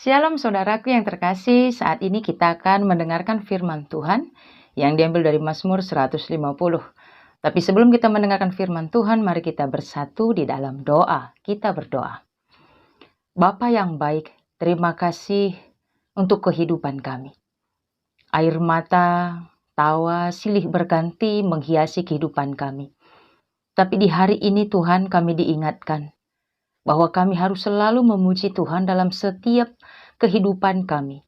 Shalom saudaraku yang terkasih, saat ini kita akan mendengarkan firman Tuhan yang diambil dari Mazmur 150. Tapi sebelum kita mendengarkan firman Tuhan, mari kita bersatu di dalam doa. Kita berdoa. Bapa yang baik, terima kasih untuk kehidupan kami. Air mata, tawa, silih berganti menghiasi kehidupan kami. Tapi di hari ini Tuhan kami diingatkan bahwa kami harus selalu memuji Tuhan dalam setiap kehidupan kami,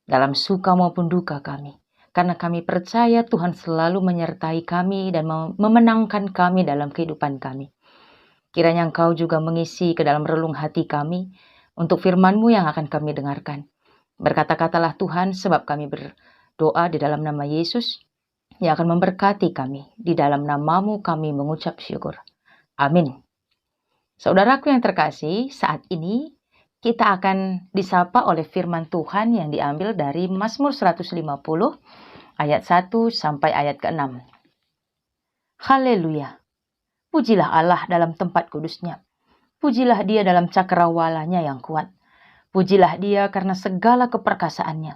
dalam suka maupun duka kami. Karena kami percaya Tuhan selalu menyertai kami dan memenangkan kami dalam kehidupan kami. Kiranya Engkau juga mengisi ke dalam relung hati kami untuk firman-Mu yang akan kami dengarkan. Berkata-katalah Tuhan, sebab kami berdoa di dalam nama Yesus yang akan memberkati kami. Di dalam nama-Mu kami mengucap syukur. Amin. Saudaraku yang terkasih, saat ini kita akan disapa oleh firman Tuhan yang diambil dari Mazmur 150 ayat 1 sampai ayat ke-6. Haleluya. Pujilah Allah dalam tempat kudusnya. Pujilah Dia dalam cakrawalanya yang kuat. Pujilah Dia karena segala keperkasaannya.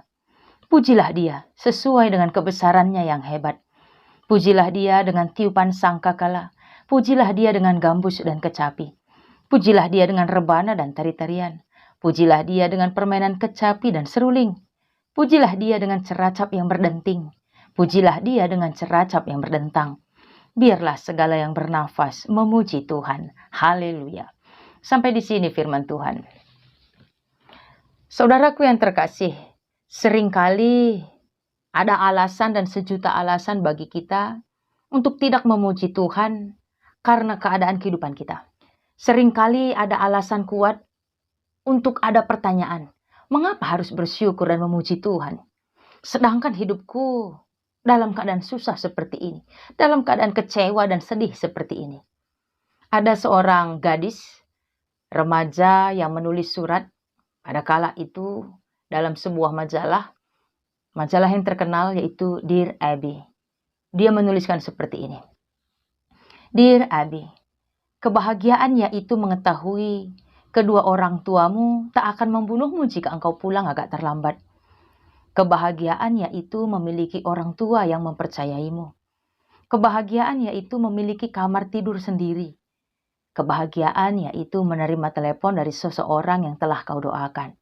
Pujilah Dia sesuai dengan kebesarannya yang hebat. Pujilah Dia dengan tiupan sangkakala. Pujilah Dia dengan gambus dan kecapi. Pujilah Dia dengan rebana dan tari-tarian. Pujilah Dia dengan permainan kecapi dan seruling. Pujilah Dia dengan ceracap yang berdenting. Pujilah Dia dengan ceracap yang berdentang. Biarlah segala yang bernafas memuji Tuhan. Haleluya. Sampai di sini firman Tuhan. Saudaraku yang terkasih, seringkali ada alasan dan sejuta alasan bagi kita untuk tidak memuji Tuhan karena keadaan kehidupan kita. Seringkali ada alasan kuat untuk ada pertanyaan, mengapa harus bersyukur dan memuji Tuhan? Sedangkan hidupku dalam keadaan susah seperti ini, dalam keadaan kecewa dan sedih seperti ini. Ada seorang gadis, remaja yang menulis surat pada kala itu dalam sebuah majalah yang terkenal yaitu Dear Abby. Dia menuliskan seperti ini. Dear Abby, kebahagiaan yaitu mengetahui kedua orang tuamu tak akan membunuhmu jika engkau pulang agak terlambat. Kebahagiaan yaitu memiliki orang tua yang mempercayaimu. Kebahagiaan yaitu memiliki kamar tidur sendiri. Kebahagiaan yaitu menerima telepon dari seseorang yang telah kau doakan.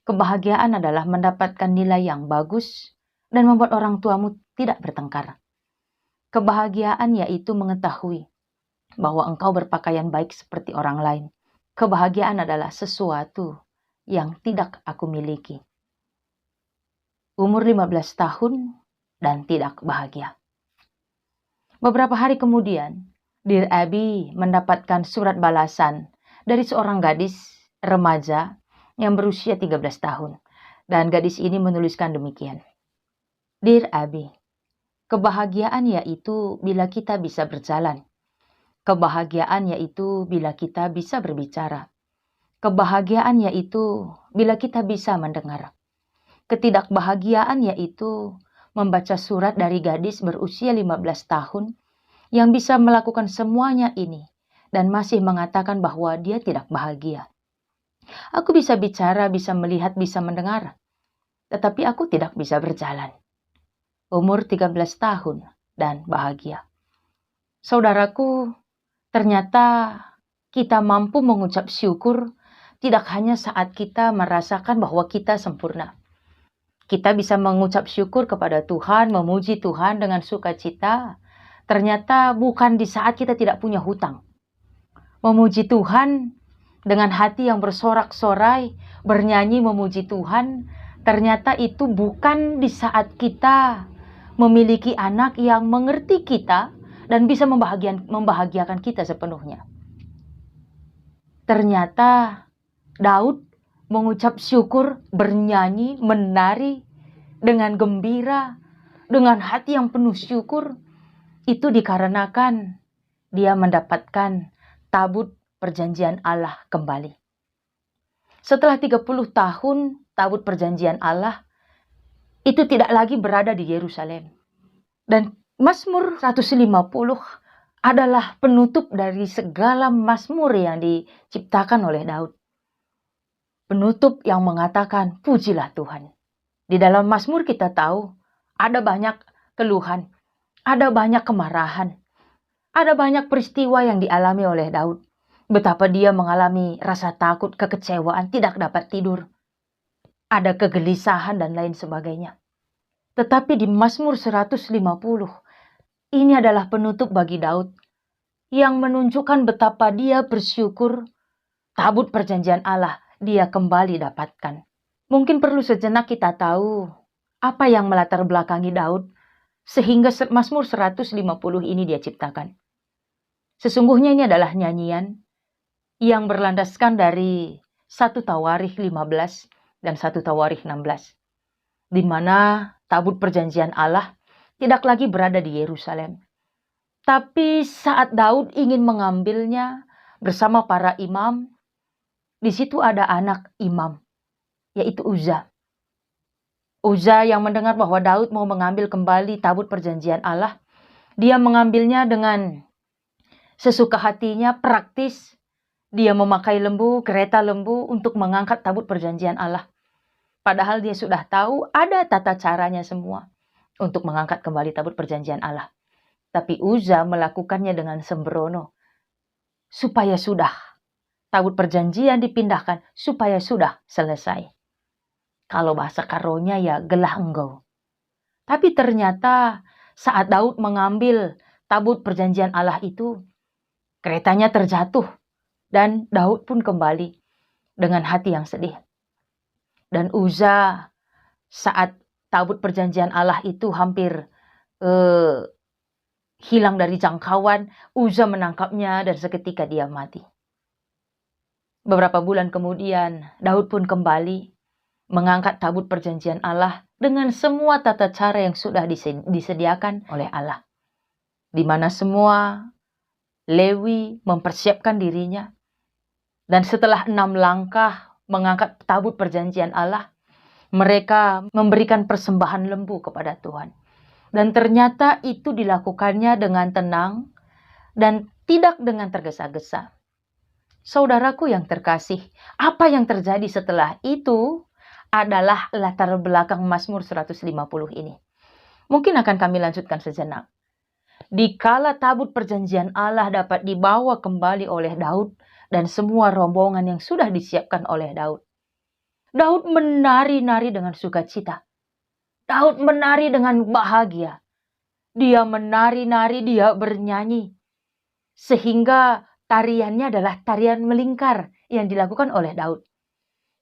Kebahagiaan adalah mendapatkan nilai yang bagus dan membuat orang tuamu tidak bertengkar. Kebahagiaan yaitu mengetahui bahwa engkau berpakaian baik seperti orang lain. Kebahagiaan adalah sesuatu yang tidak aku miliki. Umur 15 tahun dan tidak bahagia. Beberapa hari kemudian, Dear Abby mendapatkan surat balasan dari seorang gadis remaja yang berusia 13 tahun. Dan gadis ini menuliskan demikian. Dear Abby, kebahagiaan yaitu bila kita bisa berjalan. Kebahagiaan yaitu bila kita bisa berbicara. Kebahagiaan yaitu bila kita bisa mendengar. Ketidakbahagiaan yaitu membaca surat dari gadis berusia 15 tahun yang bisa melakukan semuanya ini dan masih mengatakan bahwa dia tidak bahagia. Aku bisa bicara, bisa melihat, bisa mendengar, tetapi aku tidak bisa berjalan. Umur 13 tahun dan bahagia. Saudaraku, ternyata kita mampu mengucap syukur tidak hanya saat kita merasakan bahwa kita sempurna. Kita bisa mengucap syukur kepada Tuhan, memuji Tuhan dengan sukacita. Ternyata bukan di saat kita tidak punya hutang. Memuji Tuhan dengan hati yang bersorak-sorai, bernyanyi memuji Tuhan. Ternyata itu bukan di saat kita memiliki anak yang mengerti kita dan bisa membahagiakan kita sepenuhnya. Ternyata Daud mengucap syukur, bernyanyi, menari dengan gembira, dengan hati yang penuh syukur. Itu dikarenakan dia mendapatkan tabut perjanjian Allah kembali. Setelah 30 tahun tabut perjanjian Allah itu tidak lagi berada di Yerusalem. Dan Mazmur 150 adalah penutup dari segala mazmur yang diciptakan oleh Daud. penutup yang mengatakan, pujilah Tuhan. Di dalam Mazmur kita tahu, ada banyak keluhan, ada banyak kemarahan, ada banyak peristiwa yang dialami oleh Daud. Betapa dia mengalami rasa takut, kekecewaan, tidak dapat tidur. Ada kegelisahan dan lain sebagainya. Tetapi di Mazmur 150, ini adalah penutup bagi Daud yang menunjukkan betapa dia bersyukur tabut perjanjian Allah dia kembali dapatkan. Mungkin perlu sejenak kita tahu apa yang melatar belakangi Daud sehingga Mazmur 150 ini dia ciptakan. Sesungguhnya ini adalah nyanyian yang berlandaskan dari 1 Tawarikh 15 dan 1 Tawarikh 16. Di mana tabut perjanjian Allah tidak lagi berada di Yerusalem. Tapi saat Daud ingin mengambilnya bersama para imam, di situ ada anak imam, yaitu Uza. Uza yang mendengar bahwa Daud mau mengambil kembali tabut perjanjian Allah, dia mengambilnya dengan sesuka hatinya, praktis. Dia memakai lembu, kereta lembu untuk mengangkat tabut perjanjian Allah. Padahal dia sudah tahu ada tata caranya semua untuk mengangkat kembali tabut perjanjian Allah. Tapi Uza melakukannya dengan sembrono. Supaya sudah. Tabut perjanjian dipindahkan supaya sudah selesai. Kalau bahasa karonya ya gelah enggau. Tapi ternyata saat Daud mengambil tabut perjanjian Allah itu, keretanya terjatuh. Dan Daud pun kembali dengan hati yang sedih. Dan Uza saat tabut perjanjian Allah itu hampir hilang dari jangkauan, Uza menangkapnya dan seketika dia mati. Beberapa bulan kemudian Daud pun kembali mengangkat tabut perjanjian Allah dengan semua tata cara yang sudah disediakan oleh Allah. Di mana semua Lewi mempersiapkan dirinya. Dan setelah 6 langkah mengangkat tabut perjanjian Allah, mereka memberikan persembahan lembu kepada Tuhan. Dan ternyata itu dilakukannya dengan tenang dan tidak dengan tergesa-gesa. Saudaraku yang terkasih, apa yang terjadi setelah itu adalah latar belakang Mazmur 150 ini. Mungkin akan kami lanjutkan sejenak. Dikala tabut perjanjian Allah dapat dibawa kembali oleh Daud dan semua rombongan yang sudah disiapkan oleh Daud. Daud menari-nari dengan sukacita. Daud menari dengan bahagia. Dia menari-nari, dia bernyanyi. Sehingga tariannya adalah tarian melingkar yang dilakukan oleh Daud.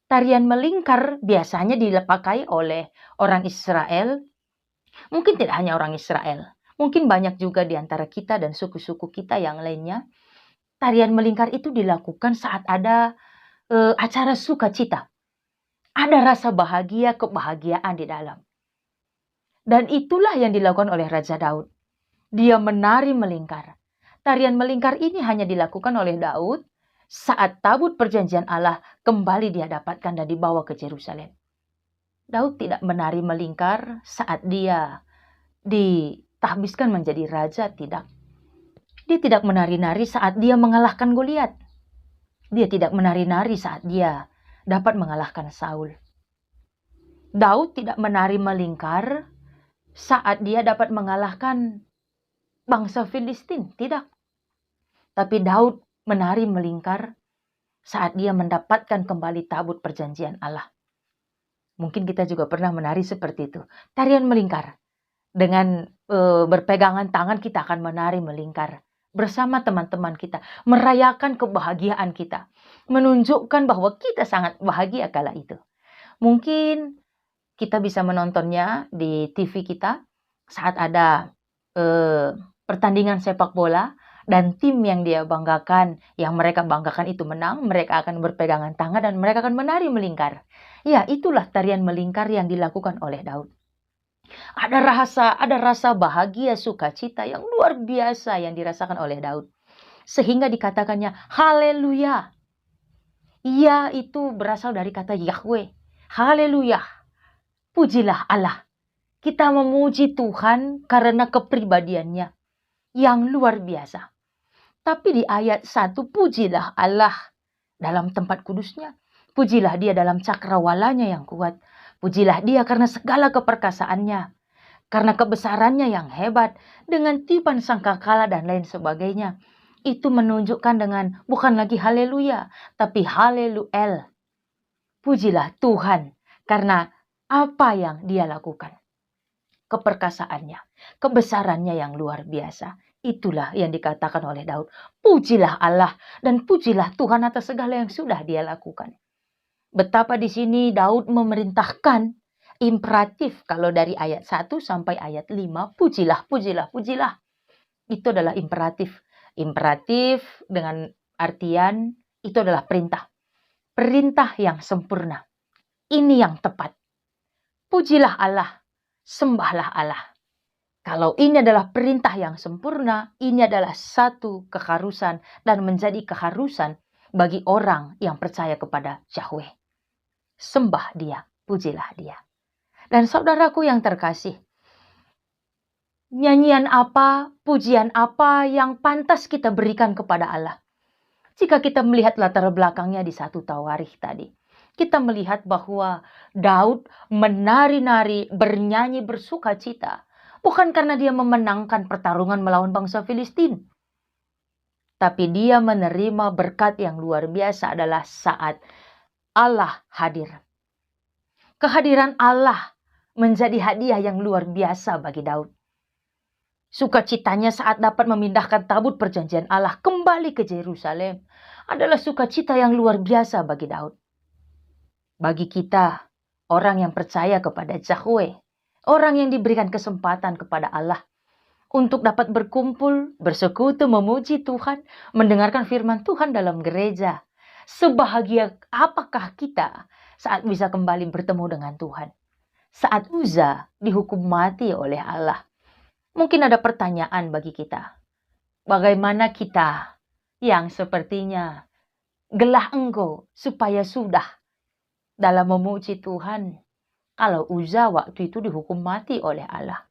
Tarian melingkar biasanya dipakai oleh orang Israel. Mungkin tidak hanya orang Israel. Mungkin banyak juga di antara kita dan suku-suku kita yang lainnya. Tarian melingkar itu dilakukan saat ada acara sukacita. Ada rasa bahagia, kebahagiaan di dalam. Dan itulah yang dilakukan oleh Raja Daud. Dia menari melingkar. Tarian melingkar ini hanya dilakukan oleh Daud saat tabut perjanjian Allah kembali dia dapatkan dan dibawa ke Yerusalem. Daud tidak menari melingkar saat dia ditahbiskan menjadi raja, tidak. Dia tidak menari-nari saat dia mengalahkan Goliat. Dia tidak menari-nari saat dia dapat mengalahkan Saul. Daud tidak menari melingkar saat dia dapat mengalahkan bangsa Filistin, tidak. Tapi Daud menari melingkar saat dia mendapatkan kembali tabut perjanjian Allah. Mungkin kita juga pernah menari seperti itu. Tarian melingkar. Dengan berpegangan tangan kita akan menari melingkar bersama teman-teman kita, merayakan kebahagiaan kita, menunjukkan bahwa kita sangat bahagia kala itu. Mungkin kita bisa menontonnya di TV kita saat ada pertandingan sepak bola dan tim yang dia banggakan, yang mereka banggakan itu menang, mereka akan berpegangan tangan dan mereka akan menari melingkar. Ya, itulah tarian melingkar yang dilakukan oleh Daud. Ada rasa bahagia, sukacita yang luar biasa yang dirasakan oleh Daud. Sehingga dikatakannya, haleluya. Ia itu berasal dari kata Yahweh. Haleluya. Pujilah Allah. Kita memuji Tuhan karena kepribadiannya yang luar biasa. Tapi di ayat 1, pujilah Allah dalam tempat kudusnya. Pujilah dia dalam cakrawalanya yang kuat. Pujilah dia karena segala keperkasaannya, karena kebesarannya yang hebat, dengan tiupan sangkakala dan lain sebagainya. Itu menunjukkan dengan bukan lagi haleluya, tapi haleluel. Pujilah Tuhan karena apa yang dia lakukan. Keperkasaannya, kebesarannya yang luar biasa. Itulah yang dikatakan oleh Daud. Pujilah Allah dan pujilah Tuhan atas segala yang sudah dia lakukan. Betapa di sini Daud memerintahkan imperatif, kalau dari ayat 1 sampai ayat 5, pujilah, pujilah, pujilah. Itu adalah imperatif. Imperatif dengan artian itu adalah perintah. Perintah yang sempurna. Ini yang tepat. Pujilah Allah, sembahlah Allah. Kalau ini adalah perintah yang sempurna, ini adalah satu keharusan dan menjadi keharusan bagi orang yang percaya kepada Yahweh. Sembah dia, pujilah dia. Dan saudaraku yang terkasih, nyanyian apa, pujian apa yang pantas kita berikan kepada Allah? Jika kita melihat latar belakangnya di 1 Tawarikh tadi, kita melihat bahwa Daud menari-nari, bernyanyi, bersuka cita. Bukan karena dia memenangkan pertarungan melawan bangsa Filistin. Tapi dia menerima berkat yang luar biasa adalah saat Allah hadir. Kehadiran Allah menjadi hadiah yang luar biasa bagi Daud. Sukacitanya saat dapat memindahkan tabut perjanjian Allah kembali ke Yerusalem adalah sukacita yang luar biasa bagi Daud. Bagi kita, orang yang percaya kepada Yahweh, orang yang diberikan kesempatan kepada Allah untuk dapat berkumpul, bersekutu, memuji Tuhan, mendengarkan firman Tuhan dalam gereja. Sebahagia apakah kita saat bisa kembali bertemu dengan Tuhan? Saat Uza dihukum mati oleh Allah. Mungkin ada pertanyaan bagi kita. Bagaimana kita yang sepertinya gelah engkau supaya sudah dalam memuji Tuhan, kalau Uza waktu itu dihukum mati oleh Allah?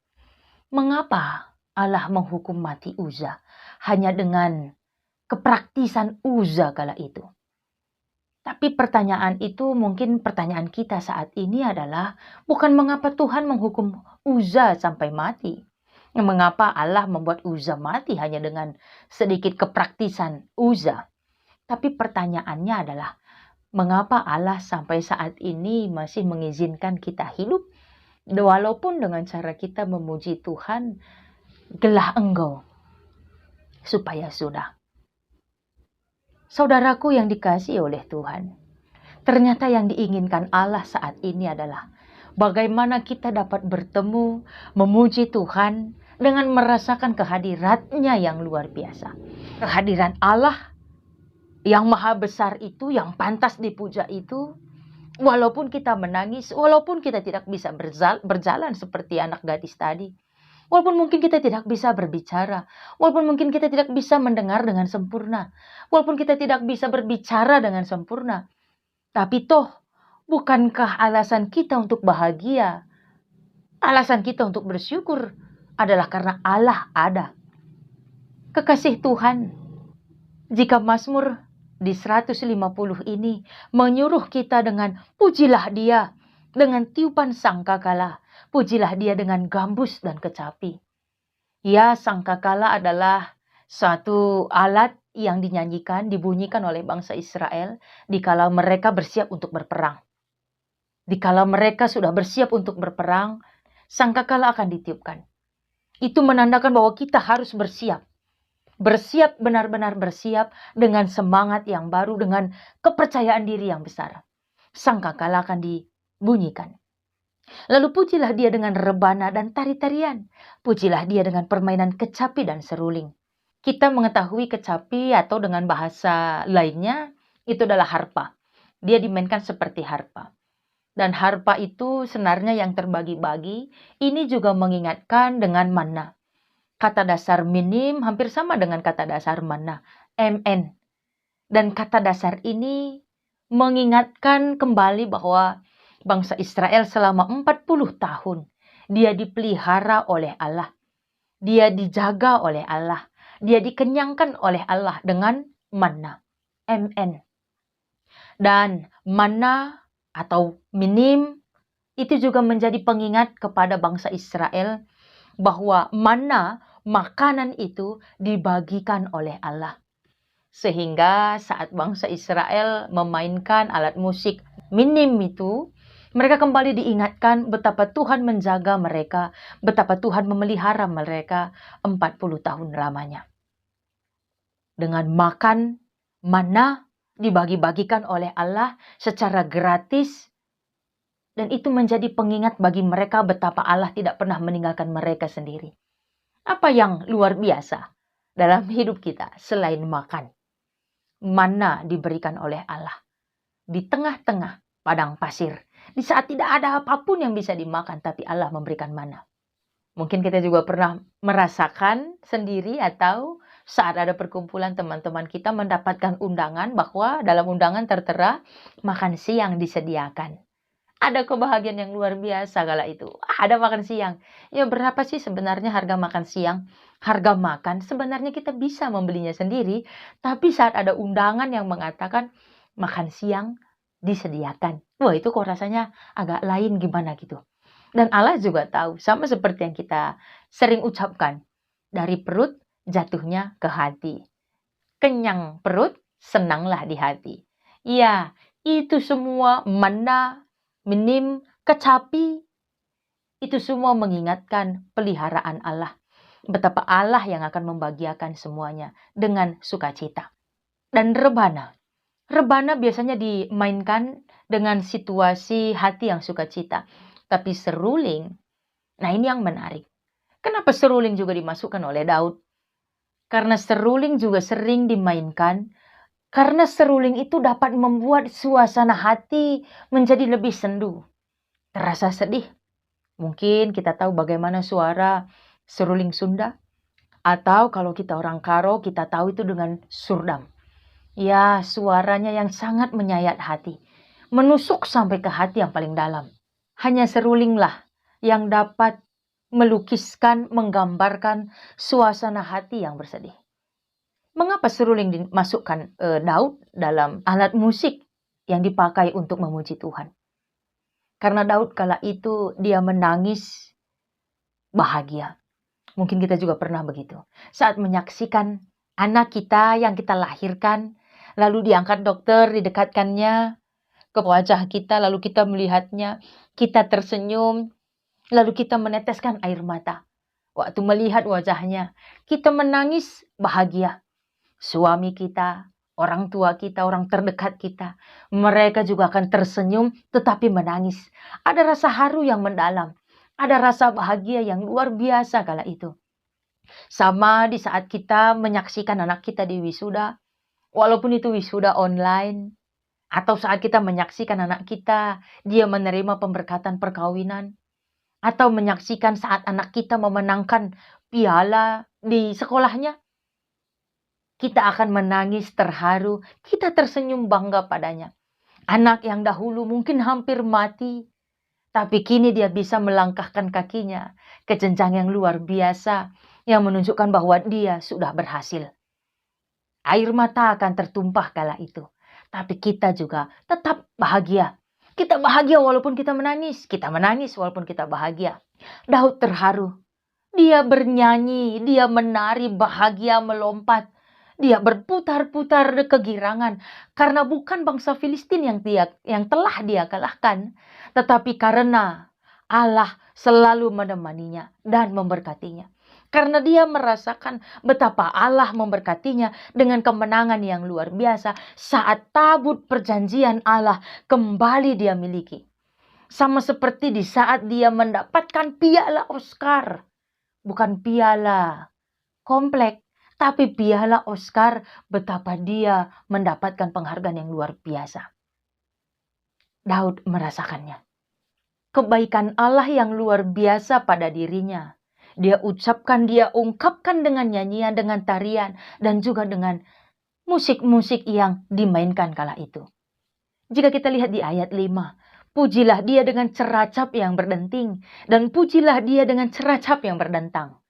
Mengapa Allah menghukum mati Uza hanya dengan kepraktisan Uza kala itu? Tapi pertanyaan itu mungkin pertanyaan kita saat ini adalah bukan mengapa Tuhan menghukum Uza sampai mati. Mengapa Allah membuat Uza mati hanya dengan sedikit kepraktisan Uza. Tapi pertanyaannya adalah mengapa Allah sampai saat ini masih mengizinkan kita hidup walaupun dengan cara kita memuji Tuhan, gelah engkau supaya sudah. Saudaraku yang dikasihi oleh Tuhan, ternyata yang diinginkan Allah saat ini adalah bagaimana kita dapat bertemu, memuji Tuhan dengan merasakan kehadiratnya yang luar biasa. Kehadiran Allah yang maha besar itu, yang pantas dipuja itu, walaupun kita menangis, walaupun kita tidak bisa berjalan seperti anak gadis tadi, walaupun mungkin kita tidak bisa berbicara, walaupun mungkin kita tidak bisa mendengar dengan sempurna, walaupun kita tidak bisa berbicara dengan sempurna, tapi toh bukankah alasan kita untuk bahagia, alasan kita untuk bersyukur adalah karena Allah ada. Kekasih Tuhan, jika Mazmur di 150 ini menyuruh kita dengan pujilah dia dengan tiupan sangkakala, pujilah dia dengan gambus dan kecapi. Ya, sangkakala adalah suatu alat yang dinyanyikan, dibunyikan oleh bangsa Israel dikala mereka bersiap untuk berperang. Dikala mereka sudah bersiap untuk berperang, sangkakala akan ditiupkan. Itu menandakan bahwa kita harus bersiap. Bersiap, benar-benar bersiap dengan semangat yang baru, dengan kepercayaan diri yang besar. Sangkakala akan dibunyikan. Lalu pujilah dia dengan rebana dan tari-tarian. Pujilah dia dengan permainan kecapi dan seruling. Kita mengetahui kecapi atau dengan bahasa lainnya itu adalah harpa. Dia dimainkan seperti harpa. Dan harpa itu senarnya yang terbagi-bagi. Ini juga mengingatkan dengan manna. Kata dasar minim hampir sama dengan kata dasar manna, MN. Dan kata dasar ini mengingatkan kembali bahwa bangsa Israel selama 40 tahun dia dipelihara oleh Allah. Dia dijaga oleh Allah. Dia dikenyangkan oleh Allah dengan manna, MN. Dan mana atau minim itu juga menjadi pengingat kepada bangsa Israel bahwa mana makanan itu dibagikan oleh Allah. Sehingga saat bangsa Israel memainkan alat musik minim itu, mereka kembali diingatkan betapa Tuhan menjaga mereka, betapa Tuhan memelihara mereka 40 tahun lamanya. Dengan makan mana dibagi-bagikan oleh Allah secara gratis, dan itu menjadi pengingat bagi mereka betapa Allah tidak pernah meninggalkan mereka sendiri. Apa yang luar biasa dalam hidup kita selain makan? Mana diberikan oleh Allah di tengah-tengah padang pasir. Di saat tidak ada apapun yang bisa dimakan, tapi Allah memberikan mana. Mungkin kita juga pernah merasakan sendiri atau saat ada perkumpulan teman-teman kita mendapatkan undangan bahwa dalam undangan tertera makan siang disediakan. Ada kebahagiaan yang luar biasa kala itu. Ada makan siang. Ya berapa sih sebenarnya harga makan siang? Harga makan sebenarnya kita bisa membelinya sendiri. Tapi saat ada undangan yang mengatakan makan siang disediakan. Wah itu kok rasanya agak lain gimana gitu. Dan Allah juga tahu. Sama seperti yang kita sering ucapkan. Dari perut jatuhnya ke hati. Kenyang perut, senanglah di hati. Ya, itu semua mana minim, kecapi, itu semua mengingatkan peliharaan Allah. Betapa Allah yang akan membagiakan semuanya dengan sukacita. Dan rebana. Rebana biasanya dimainkan dengan situasi hati yang sukacita. Tapi seruling, nah ini yang menarik. Kenapa seruling juga dimasukkan oleh Daud? Karena seruling juga sering dimainkan. Karena seruling itu dapat membuat suasana hati menjadi lebih sendu. Terasa sedih. Mungkin kita tahu bagaimana suara seruling Sunda. Atau kalau kita orang Karo, kita tahu itu dengan surdam. Ya, suaranya yang sangat menyayat hati. Menusuk sampai ke hati yang paling dalam. Hanya serulinglah yang dapat melukiskan, menggambarkan suasana hati yang bersedih. Mengapa seruling dimasukkan Daud dalam alat musik yang dipakai untuk memuji Tuhan? Karena Daud kala itu dia menangis bahagia. Mungkin kita juga pernah begitu. Saat menyaksikan anak kita yang kita lahirkan, lalu diangkat dokter, didekatkannya ke wajah kita, lalu kita melihatnya, kita tersenyum, lalu kita meneteskan air mata. Waktu melihat wajahnya, kita menangis bahagia. Suami kita, orang tua kita, orang terdekat kita, mereka juga akan tersenyum tetapi menangis. Ada rasa haru yang mendalam, ada rasa bahagia yang luar biasa kala itu. Sama di saat kita menyaksikan anak kita di wisuda, walaupun itu wisuda online, atau saat kita menyaksikan anak kita, dia menerima pemberkatan perkawinan, atau menyaksikan saat anak kita memenangkan piala di sekolahnya, kita akan menangis terharu, kita tersenyum bangga padanya. Anak yang dahulu mungkin hampir mati, tapi kini dia bisa melangkahkan kakinya ke jenjang yang luar biasa, yang menunjukkan bahwa dia sudah berhasil. Air mata akan tertumpah kala itu, tapi kita juga tetap bahagia. Kita bahagia walaupun kita menangis walaupun kita bahagia. Daud terharu, dia bernyanyi, dia menari bahagia melompat. Dia berputar-putar kegirangan karena bukan bangsa Filistin yang telah dia kalahkan, tetapi karena Allah selalu menemaninya dan memberkatinya. Karena dia merasakan betapa Allah memberkatinya dengan kemenangan yang luar biasa saat tabut perjanjian Allah kembali dia miliki. Sama seperti di saat dia mendapatkan piala Oscar, bukan piala komplek, tapi piala Oscar, betapa dia mendapatkan penghargaan yang luar biasa. Daud merasakannya. Kebaikan Allah yang luar biasa pada dirinya. Dia ucapkan, dia ungkapkan dengan nyanyian, dengan tarian, dan juga dengan musik-musik yang dimainkan kala itu. Jika kita lihat di ayat 5, pujilah dia dengan ceracap yang berdenting, dan pujilah dia dengan ceracap yang berdentang.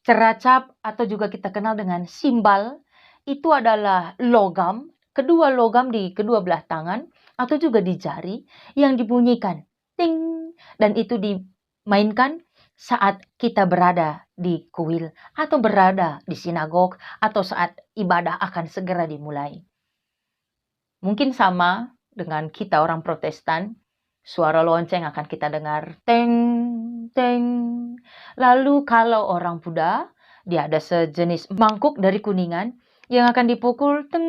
Ceracap atau juga kita kenal dengan simbal, itu adalah logam kedua logam di kedua belah tangan atau juga di jari yang dibunyikan ting, dan itu dimainkan saat kita berada di kuil atau berada di sinagog atau saat ibadah akan segera dimulai. Mungkin sama dengan kita orang Protestan, suara lonceng akan kita dengar teng teng. Lalu kalau orang Buddha, dia ada sejenis mangkuk dari kuningan yang akan dipukul teng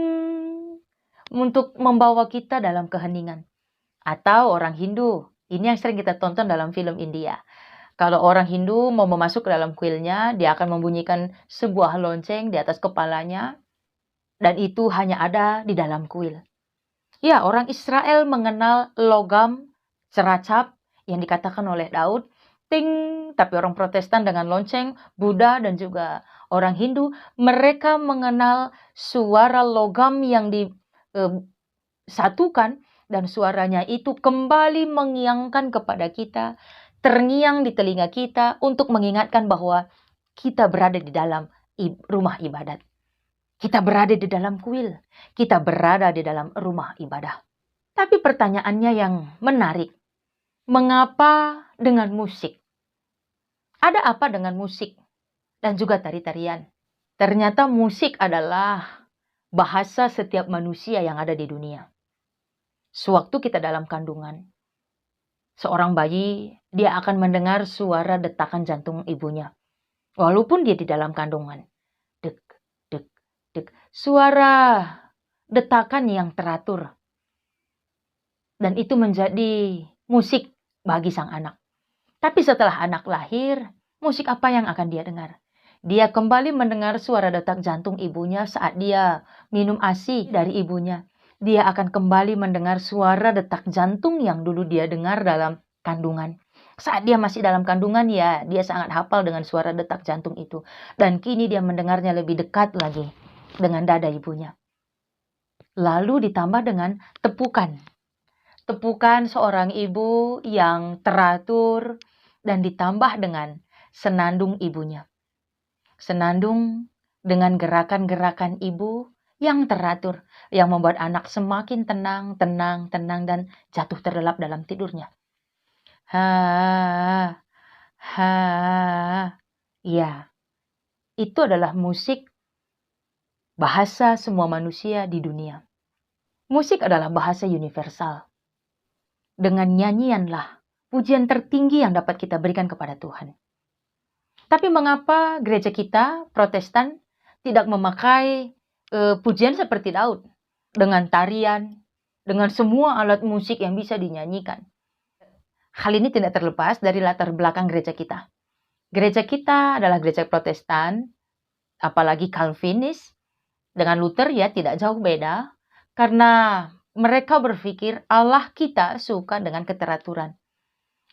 untuk membawa kita dalam keheningan. Atau orang Hindu, ini yang sering kita tonton dalam film India. Kalau orang Hindu mau masuk ke dalam kuilnya, dia akan membunyikan sebuah lonceng di atas kepalanya, dan itu hanya ada di dalam kuil. Ya, orang Israel mengenal logam ceracap yang dikatakan oleh Daud, ting, tapi orang Protestan dengan lonceng, Buddha dan juga orang Hindu, mereka mengenal suara logam yang disatukan dan suaranya itu kembali mengiangkan kepada kita, terngiang di telinga kita untuk mengingatkan bahwa kita berada di dalam rumah ibadat. Kita berada di dalam kuil. Kita berada di dalam rumah ibadah. Tapi pertanyaannya yang menarik, mengapa dengan musik? Ada apa dengan musik dan juga tari-tarian? Ternyata musik adalah bahasa setiap manusia yang ada di dunia. Sewaktu kita dalam kandungan, seorang bayi, dia akan mendengar suara detakan jantung ibunya. Walaupun dia di dalam kandungan. Dek, dek, dek. Suara detakan yang teratur. Dan itu menjadi musik bagi sang anak. Tapi setelah anak lahir, musik apa yang akan dia dengar? Dia kembali mendengar suara detak jantung ibunya saat dia minum ASI dari ibunya. Dia akan kembali mendengar suara detak jantung yang dulu dia dengar dalam kandungan. Saat dia masih dalam kandungan, ya, dia sangat hafal dengan suara detak jantung itu. Dan kini dia mendengarnya lebih dekat lagi dengan dada ibunya. Lalu ditambah dengan tepukan. Tepukan seorang ibu yang teratur dan ditambah dengan senandung ibunya. Senandung dengan gerakan-gerakan ibu yang teratur, yang membuat anak semakin tenang, dan jatuh terlelap dalam tidurnya. Ha, ha, ya, itu adalah musik bahasa semua manusia di dunia. Musik adalah bahasa universal. Dengan nyanyianlah pujian tertinggi yang dapat kita berikan kepada Tuhan. Tapi mengapa gereja kita, Protestan, tidak memakai pujian seperti Daud? Dengan tarian, dengan semua alat musik yang bisa dinyanyikan. Hal ini tidak terlepas dari latar belakang gereja kita. Gereja kita adalah gereja Protestan, apalagi Calvinis. Dengan Luther ya tidak jauh beda, karena mereka berpikir Allah kita suka dengan keteraturan.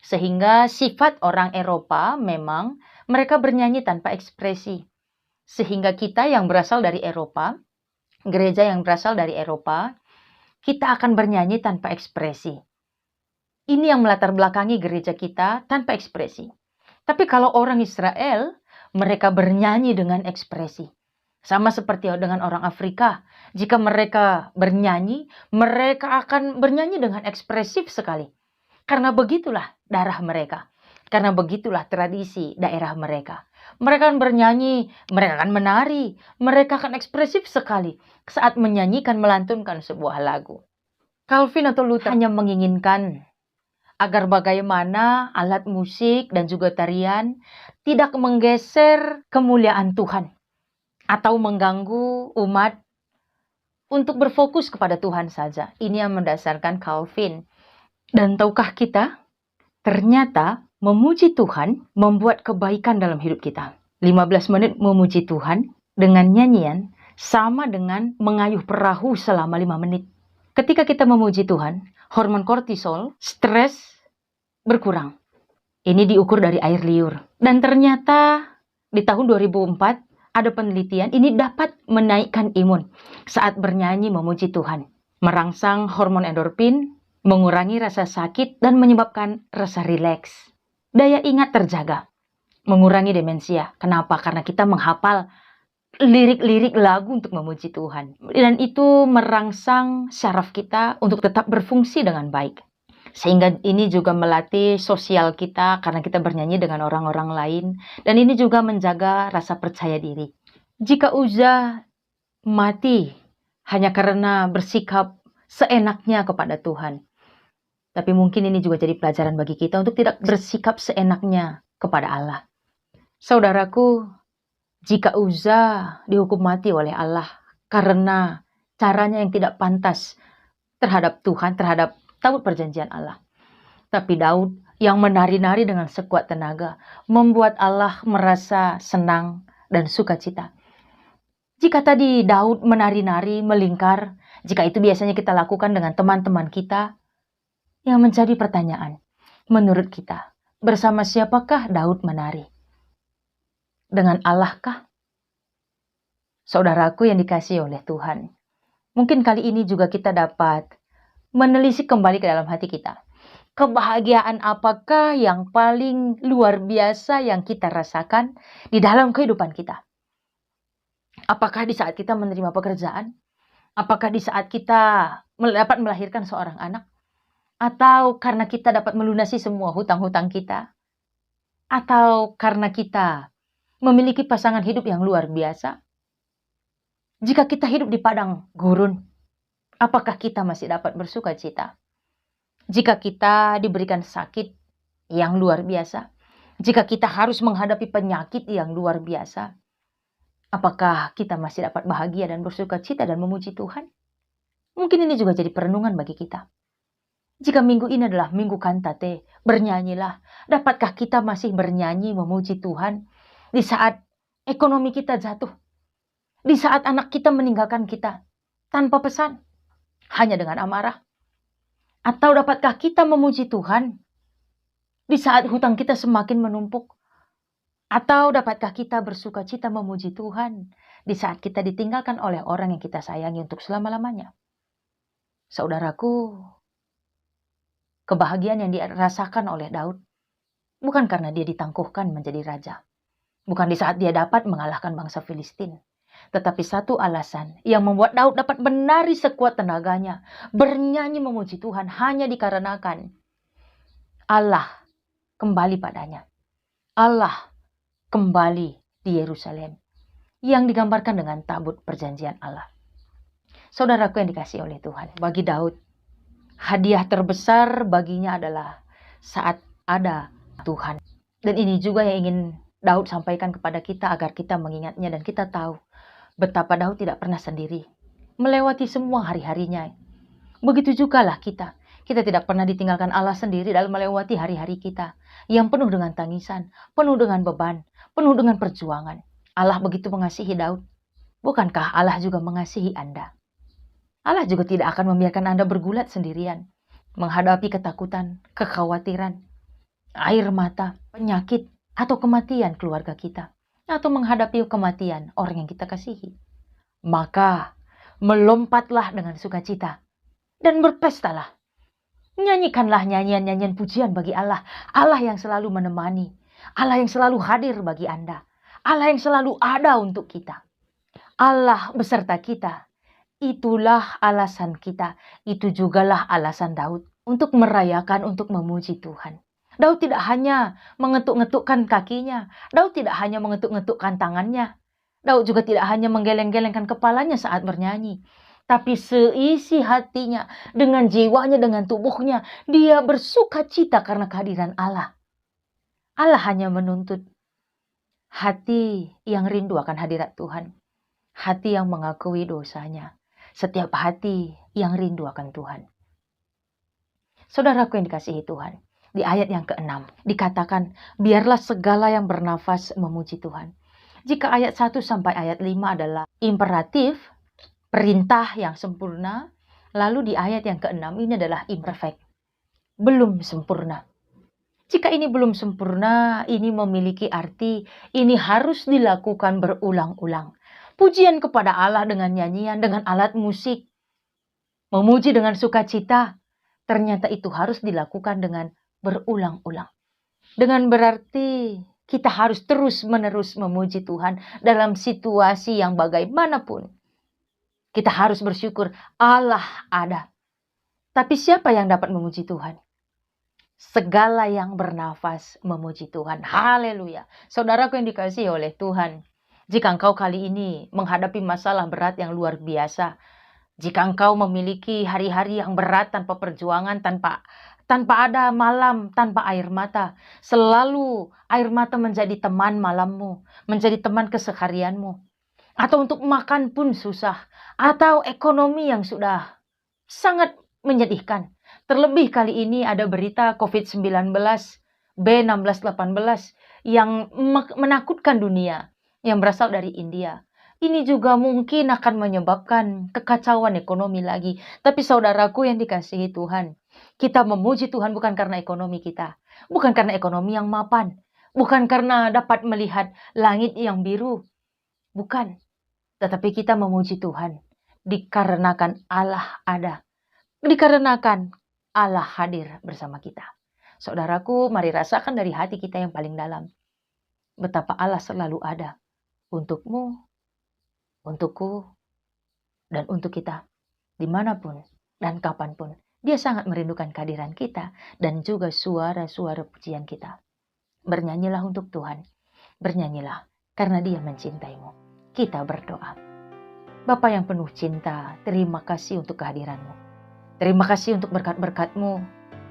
Sehingga sifat orang Eropa memang mereka bernyanyi tanpa ekspresi. Sehingga kita yang berasal dari Eropa, gereja yang berasal dari Eropa, kita akan bernyanyi tanpa ekspresi. Ini yang melatar belakangi gereja kita tanpa ekspresi. Tapi kalau orang Israel, mereka bernyanyi dengan ekspresi. Sama seperti dengan orang Afrika. Jika mereka bernyanyi, mereka akan bernyanyi dengan ekspresif sekali. Karena begitulah darah mereka. Karena begitulah tradisi daerah mereka. Mereka akan bernyanyi, mereka akan menari, mereka akan ekspresif sekali saat menyanyikan, melantunkan sebuah lagu. Calvin atau Luther hanya menginginkan agar bagaimana alat musik dan juga tarian tidak menggeser kemuliaan Tuhan atau mengganggu umat untuk berfokus kepada Tuhan saja. Ini yang mendasarkan Calvin. Dan tahukah kita, ternyata memuji Tuhan membuat kebaikan dalam hidup kita. 15 menit memuji Tuhan dengan nyanyian sama dengan mengayuh perahu selama 5 menit. Ketika kita memuji Tuhan, hormon kortisol, stres berkurang. Ini diukur dari air liur. Dan ternyata di tahun 2004 ada penelitian ini dapat menaikkan imun saat bernyanyi memuji Tuhan. Merangsang hormon endorfin, mengurangi rasa sakit dan menyebabkan rasa rileks. Daya ingat terjaga, mengurangi demensia. Kenapa? Karena kita menghafal lirik-lirik lagu untuk memuji Tuhan. Dan itu merangsang syaraf kita untuk tetap berfungsi dengan baik. Sehingga ini juga melatih sosial kita karena kita bernyanyi dengan orang-orang lain. Dan ini juga menjaga rasa percaya diri. Jika Uza mati hanya karena bersikap seenaknya kepada Tuhan. Tapi mungkin ini juga jadi pelajaran bagi kita untuk tidak bersikap seenaknya kepada Allah. Saudaraku, jika Uza dihukum mati oleh Allah karena caranya yang tidak pantas terhadap Tuhan, terhadap Tabut Perjanjian Allah. Tapi Daud yang menari-nari dengan sekuat tenaga membuat Allah merasa senang dan sukacita. Jika tadi Daud menari-nari, melingkar, jika itu biasanya kita lakukan dengan teman-teman kita, yang menjadi pertanyaan, menurut kita, bersama siapakah Daud menari? Dengan Allah kah? Saudaraku yang dikasihi oleh Tuhan, mungkin kali ini juga kita dapat menelisik kembali ke dalam hati kita. Kebahagiaan apakah yang paling luar biasa yang kita rasakan di dalam kehidupan kita? Apakah di saat kita menerima pekerjaan? Apakah di saat kita dapat melahirkan seorang anak? Atau karena kita dapat melunasi semua hutang-hutang kita? Atau karena kita memiliki pasangan hidup yang luar biasa? Jika kita hidup di padang gurun, apakah kita masih dapat bersuka cita? Jika kita diberikan sakit yang luar biasa, jika kita harus menghadapi penyakit yang luar biasa, apakah kita masih dapat bahagia dan bersuka cita dan memuji Tuhan? Mungkin ini juga jadi perenungan bagi kita. Jika minggu ini adalah minggu kantate, bernyanyilah. Dapatkah kita masih bernyanyi memuji Tuhan di saat ekonomi kita jatuh? Di saat anak kita meninggalkan kita tanpa pesan, hanya dengan amarah? Atau dapatkah kita memuji Tuhan di saat hutang kita semakin menumpuk? Atau dapatkah kita bersuka cita memuji Tuhan di saat kita ditinggalkan oleh orang yang kita sayangi untuk selama-lamanya? Saudaraku, kebahagiaan yang dirasakan oleh Daud bukan karena dia ditangguhkan menjadi raja. Bukan di saat dia dapat mengalahkan bangsa Filistin. Tetapi satu alasan yang membuat Daud dapat menari sekuat tenaganya, bernyanyi memuji Tuhan hanya dikarenakan Allah kembali padanya. Allah kembali di Yerusalem yang digambarkan dengan tabut perjanjian Allah. Saudaraku yang dikasihi oleh Tuhan, bagi Daud, hadiah terbesar baginya adalah saat ada Tuhan. Dan ini juga yang ingin Daud sampaikan kepada kita agar kita mengingatnya dan kita tahu betapa Daud tidak pernah sendiri melewati semua hari-harinya. Begitu jugalah kita. Kita tidak pernah ditinggalkan Allah sendiri dalam melewati hari-hari kita yang penuh dengan tangisan, penuh dengan beban, penuh dengan perjuangan. Allah begitu mengasihi Daud. Bukankah Allah juga mengasihi Anda? Allah juga tidak akan membiarkan Anda bergulat sendirian, menghadapi ketakutan, kekhawatiran, air mata, penyakit, atau kematian keluarga kita, atau menghadapi kematian orang yang kita kasihi. Maka, melompatlah dengan sukacita, dan berpestalah. Nyanyikanlah nyanyian-nyanyian pujian bagi Allah, Allah yang selalu menemani, Allah yang selalu hadir bagi Anda, Allah yang selalu ada untuk kita. Allah beserta kita. Itulah alasan kita, itu jugalah alasan Daud untuk merayakan, untuk memuji Tuhan. Daud tidak hanya mengetuk-ngetukkan kakinya, Daud tidak hanya mengetuk-ngetukkan tangannya, Daud juga tidak hanya menggeleng-gelengkan kepalanya saat bernyanyi, tapi seisi hatinya, dengan jiwanya, dengan tubuhnya, dia bersuka cita karena kehadiran Allah. Allah hanya menuntut hati yang rindu akan hadirat Tuhan, hati yang mengakui dosanya, setiap hati yang rindu akan Tuhan. Saudaraku yang dikasihi Tuhan, di ayat yang ke-6 dikatakan, biarlah segala yang bernafas memuji Tuhan. Jika ayat 1 sampai ayat 5 adalah imperatif, perintah yang sempurna, lalu di ayat yang ke-6 ini adalah imperfect, belum sempurna. Jika ini belum sempurna, ini memiliki arti ini harus dilakukan berulang-ulang. Pujian kepada Allah dengan nyanyian, dengan alat musik, memuji dengan sukacita, ternyata itu harus dilakukan dengan berulang-ulang. Dengan berarti Kita harus terus-menerus memuji Tuhan dalam situasi yang bagaimanapun. Kita harus bersyukur Allah ada. Tapi siapa yang dapat memuji Tuhan? Segala yang bernafas memuji Tuhan. Haleluya. Saudaraku yang dikasihi oleh Tuhan, jika engkau kali ini menghadapi masalah berat yang luar biasa, jika engkau memiliki hari-hari yang berat tanpa perjuangan, tanpa ada malam, tanpa air mata, selalu air mata menjadi teman malammu, menjadi teman keseharianmu, atau untuk makan pun susah, atau ekonomi yang sudah sangat menyedihkan. Terlebih kali ini ada berita COVID-19 B1618 yang menakutkan dunia, yang berasal dari India. Ini juga mungkin akan menyebabkan kekacauan ekonomi lagi. Tapi saudaraku yang dikasihi Tuhan, kita memuji Tuhan bukan karena ekonomi kita, bukan karena ekonomi yang mapan, bukan karena dapat melihat langit yang biru, bukan. Tetapi kita memuji Tuhan dikarenakan Allah ada, dikarenakan Allah hadir bersama kita. Saudaraku, mari rasakan dari hati kita yang paling dalam, betapa Allah selalu ada untukmu, untukku, dan untuk kita, dimanapun dan kapanpun. Dia sangat merindukan kehadiran kita dan juga suara-suara pujian kita. Bernyanyilah untuk Tuhan, bernyanyilah karena Dia mencintaimu. Kita berdoa. Bapa yang penuh cinta, terima kasih untuk kehadiran-Mu. Terima kasih untuk berkat-berkat-Mu,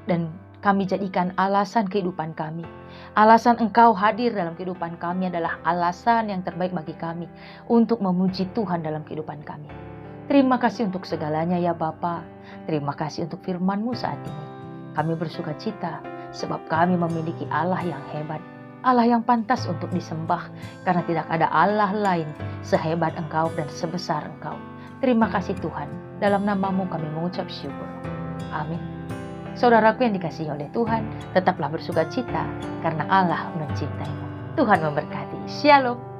dan kami jadikan alasan kehidupan kami. Alasan Engkau hadir dalam kehidupan kami adalah alasan yang terbaik bagi kami untuk memuji Tuhan dalam kehidupan kami. Terima kasih untuk segalanya ya Bapa. Terima kasih untuk firman-Mu saat ini. Kami bersuka cita sebab kami memiliki Allah yang hebat, Allah yang pantas untuk disembah, karena tidak ada Allah lain sehebat Engkau dan sebesar Engkau. Terima kasih Tuhan, dalam nama-Mu kami mengucap syukur. Amin. Saudaraku yang dikasihi oleh Tuhan, tetaplah bersuka cita karena Allah mencintaimu. Tuhan memberkati. Shalom.